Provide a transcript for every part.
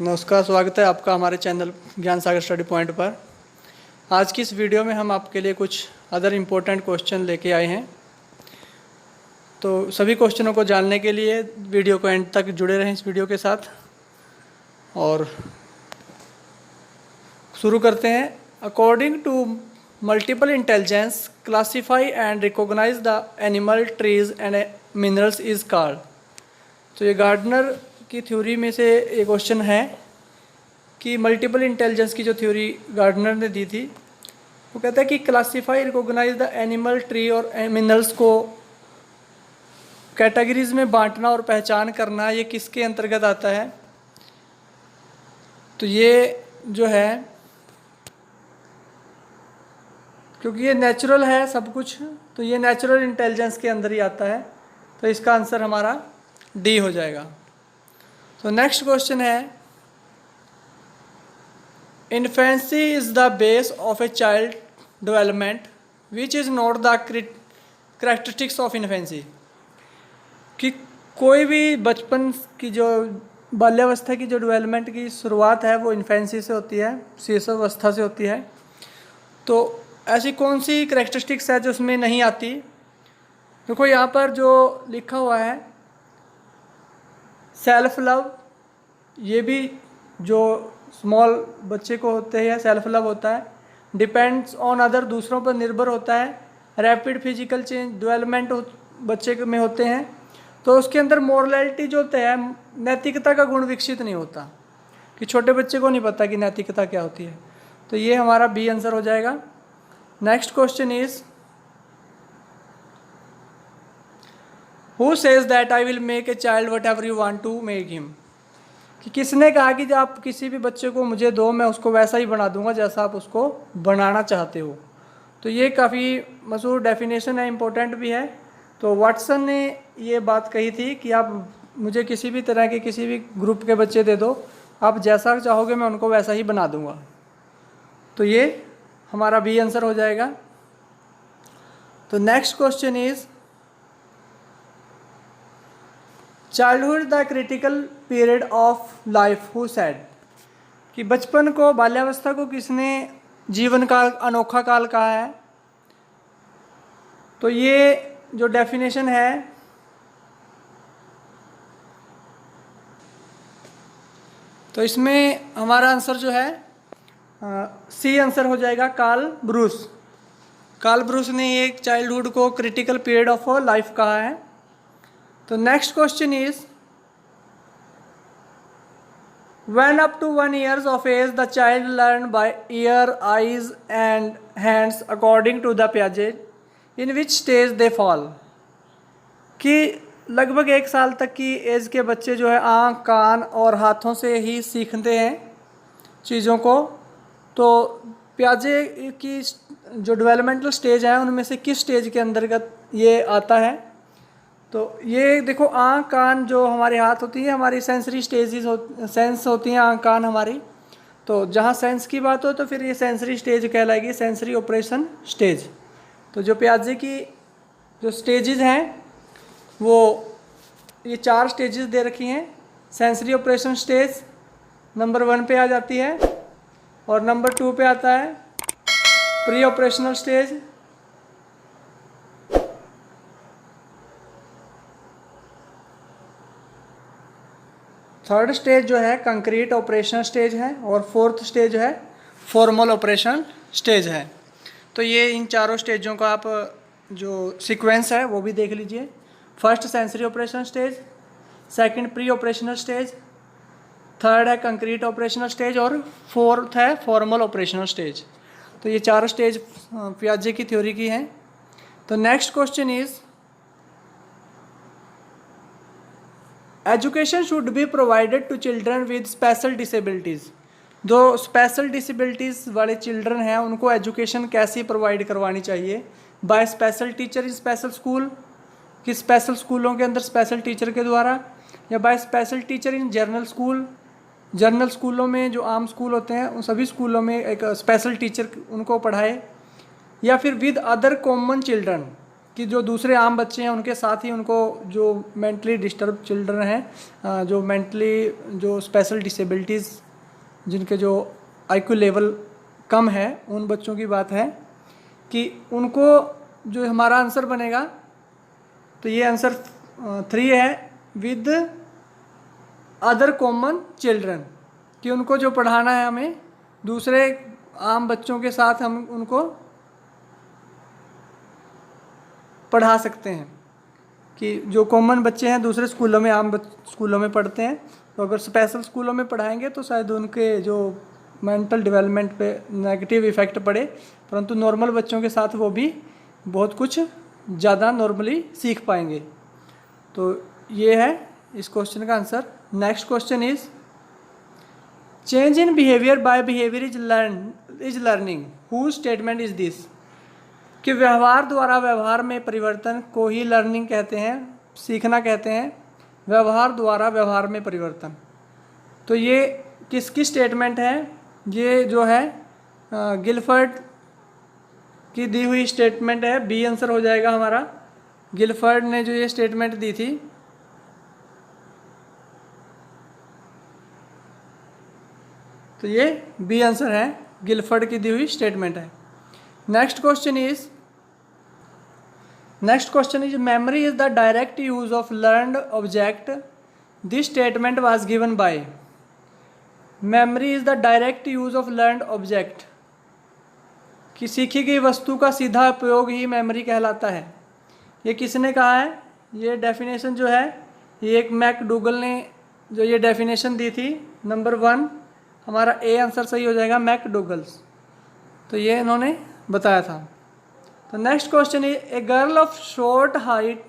नमस्कार, स्वागत है आपका हमारे चैनल ज्ञान सागर स्टडी पॉइंट पर। आज की इस वीडियो में हम आपके लिए कुछ अदर इम्पोर्टेंट क्वेश्चन लेके आए हैं। तो सभी क्वेश्चनों को जानने के लिए वीडियो को एंड तक जुड़े रहें इस वीडियो के साथ। और शुरू करते हैं। According to multiple intelligence classify and recognise the animal, trees and minerals is called. तो ये गार्डनर की थ्योरी में से एक क्वेश्चन है कि मल्टीपल इंटेलिजेंस की जो थ्योरी गार्डनर ने दी थी, वो कहता है कि classify recognise the animal, tree और मिनरल्स को कैटेगरीज में बांटना और पहचान करना, ये किसके अंतर्गत आता है। तो ये जो है, क्योंकि ये नेचुरल है सब कुछ, तो ये नेचुरल इंटेलिजेंस के अंदर ही आता है। तो इसका आंसर हमारा डी हो जाएगा। तो नेक्स्ट क्वेश्चन है, infancy is the base of a child development which is not the characteristics of infancy. कि कोई भी बचपन की जो बाल्यावस्था की जो डेवलपमेंट की शुरुआत है वो इन्फेंसी से होती है, शिशुअवस्था से होती है। तो ऐसी कौन सी करेक्टरिस्टिक्स है जो उसमें नहीं आती। देखो यहाँ पर जो लिखा हुआ है, सेल्फ लव, ये भी जो स्मॉल बच्चे को होते हैं सेल्फ लव होता है। डिपेंड्स ऑन अदर, दूसरों पर निर्भर होता है। रैपिड फिजिकल चेंज डेवलपमेंट बच्चे में होते हैं। तो उसके अंदर मोरलिटी जो होता है, नैतिकता का गुण विकसित नहीं होता, कि छोटे बच्चे को नहीं पता कि नैतिकता क्या होती है। तो ये हमारा बी आंसर हो जाएगा। Next question is, who says that I will make a child whatever you want to make him. कि किसने कहा कि जब आप किसी भी बच्चे को मुझे दो, मैं उसको वैसा ही बना दूंगा जैसा आप उसको बनाना चाहते हो। तो ये काफ़ी मशहूर डेफिनेशन है, इम्पोर्टेंट भी है। तो वाटसन ने ये बात कही थी कि आप मुझे किसी भी तरह के किसी भी ग्रुप के बच्चे दे दो, आप जैसा चाहोगे मैं उनको वैसा ही बना दूंगा। तो ये हमारा बी आंसर हो जाएगा। तो next question is, childhood the critical period of life who said. कि बचपन को, बाल्यावस्था को किसने जीवन का अनोखा काल कहा है। तो ये जो डेफिनेशन है, तो इसमें हमारा आंसर जो है सी आंसर हो जाएगा, कार्ल ब्रूस। कार्ल ब्रूस ने ये चाइल्डहुड को क्रिटिकल पीरियड ऑफ लाइफ कहा है। तो next question is, when up to 1 years of age the child learn by ear, eyes and hands according to the Piaget, in which stage they fall। कि लगभग 1 साल तक की as के बच्चे जो है आँख, कान और हाथों से ही सीखते हैं चीज़ों को। तो प्याजे की जो डेवलपमेंटल स्टेज है उनमें से किस स्टेज के अंतर्गत ये आता है। तो ये देखो, आँख, कान जो हमारे हाथ होती है, हमारी सेंसरी स्टेजेस सेंस होती हैं आँख, कान हमारी। तो जहाँ सेंस की बात हो तो फिर ये सेंसरी स्टेज कहलाएगी, सेंसरी ऑपरेशन स्टेज। तो जो प्याजे की जो स्टेजेस हैं वो ये 4 स्टेजेस दे रखी हैं। सेंसरी ऑपरेशन स्टेज नंबर 1 पे आ जाती है, और नंबर 2 पे आता है pre operational stage, third stage जो है कंक्रीट ऑपरेशन स्टेज है, और फोर्थ स्टेज जो है फॉर्मल ऑपरेशन स्टेज है। तो ये इन चारों स्टेजों का आप जो सीक्वेंस है वो भी देख लीजिए। First sensory operation stage, second pre operational stage, third है कंक्रीट ऑपरेशनल स्टेज, और फोर्थ है फॉर्मल ऑपरेशनल स्टेज। तो ये 4 स्टेज पियाजे की थ्योरी की हैं। तो next question is, education should be provided to children with special disabilities. जो स्पेशल डिसेबिलिटीज़ वाले चिल्ड्रन हैं उनको एजुकेशन कैसी प्रोवाइड करवानी चाहिए। By special teacher in special school, कि स्पेशल स्कूलों के अंदर स्पेशल टीचर के द्वारा, या by special teacher in general school, general स्कूलों में जो आम स्कूल होते हैं उन सभी स्कूलों में एक स्पेशल टीचर उनको पढ़ाए, या फिर विद अदर कॉमन चिल्ड्रन, कि जो दूसरे आम बच्चे हैं उनके साथ ही उनको जो मेंटली डिस्टर्ब चिल्ड्रन हैं, जो मेंटली जो स्पेशल डिसेबिलिटीज़ जिनके जो आईक्यू लेवल कम है, उन बच्चों की बात है कि उनको जो हमारा आंसर बनेगा, तो ये आंसर 3 है, विद अदर कॉमन चिल्ड्रन, कि उनको जो पढ़ाना है हमें दूसरे आम बच्चों के साथ हम उनको पढ़ा सकते हैं। कि जो कॉमन बच्चे हैं दूसरे स्कूलों में, आम स्कूलों में पढ़ते हैं, तो अगर स्पेशल स्कूलों में पढ़ाएंगे तो शायद उनके जो मेंटल डेवलपमेंट पे नेगेटिव इफ़ेक्ट पड़े, परंतु नॉर्मल बच्चों के साथ वो भी बहुत कुछ ज़्यादा नॉर्मली सीख पाएंगे। तो ये है इस क्वेश्चन का answer. Next question is change in behaviour by behaviour is learning, who statement is this? कि व्यवहार द्वारा व्यवहार में परिवर्तन को ही लर्निंग कहते हैं, सीखना कहते हैं। व्यवहार द्वारा व्यवहार में परिवर्तन, तो ये किसकी स्टेटमेंट है? ये जो है गिलफर्ड की दी हुई स्टेटमेंट है। बी आंसर हो जाएगा हमारा। गिलफर्ड ने जो ये स्टेटमेंट दी थी, तो ये बी आंसर है, गिलफर्ड की दी हुई स्टेटमेंट है। Next question is memory is the direct use of learned object, this statement was given by. Memory is the direct use of learned object, कि सीखी गई वस्तु का सीधा उपयोग ही मेमोरी कहलाता है। ये किसने कहा है? ये डेफिनेशन जो है, ये एक मैकडूगल ने जो ये डेफिनेशन दी थी। नंबर 1 हमारा ए आंसर सही हो जाएगा, मैकडूगल्स। तो ये इन्होंने बताया था। तो next question is a girl of short height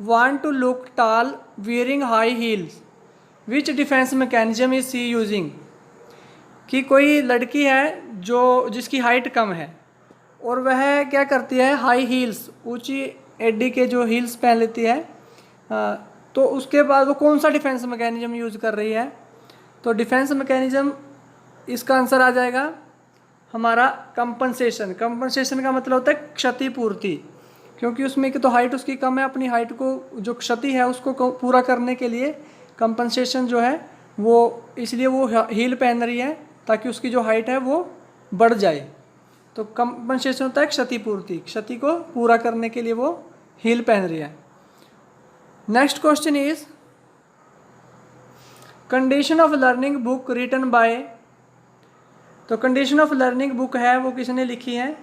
want to look tall wearing high heels, which defence mechanism is she using? कि कोई लड़की है जो जिसकी हाइट कम है और वह क्या करती है, हाई हील्स, ऊंची एडी के जो हील्स पहन लेती है, तो उसके बाद वो कौन सा डिफेंस मैकेनिज्म यूज़ कर रही है? तो डिफेंस मैकेनिज्म इसका आंसर आ जाएगा हमारा कंपनसेशन। कंपनसेशन का मतलब होता है क्षतिपूर्ति, क्योंकि उसमें कि तो हाइट उसकी कम है, अपनी हाइट को जो क्षति है उसको पूरा करने के लिए कंपनसेशन जो है वो, इसलिए वो हील पहन रही है ताकि उसकी जो हाइट है वो बढ़ जाए। तो कंपनसेशन होता है क्षतिपूर्ति, क्षति को पूरा करने के लिए वो हील पहन रही है। Next question is condition of learning book written by. तो कंडीशन ऑफ लर्निंग बुक है वो किसने लिखी है?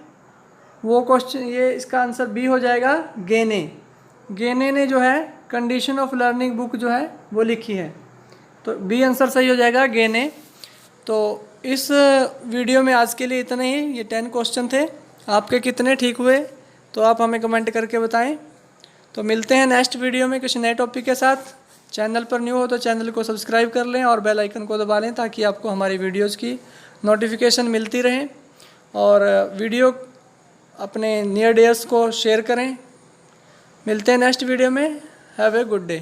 वो क्वेश्चन, ये इसका आंसर बी हो जाएगा, गेने। गेने ने जो है कंडीशन ऑफ लर्निंग बुक जो है वो लिखी है। तो बी आंसर सही हो जाएगा, गेने। तो इस वीडियो में आज के लिए इतना ही। ये 10 क्वेश्चन थे, आपके कितने ठीक हुए तो आप हमें कमेंट करके बताएं। तो मिलते हैं नेक्स्ट वीडियो में कुछ नए टॉपिक के साथ। चैनल पर न्यू हो तो चैनल को सब्सक्राइब कर लें और बेल आइकन को दबा लें ताकि आपको हमारी वीडियोज़ की नोटिफिकेशन मिलती रहे। और वीडियो अपने नियर डियर्स को शेयर करें। मिलते हैं नेक्स्ट वीडियो में। Have a good day.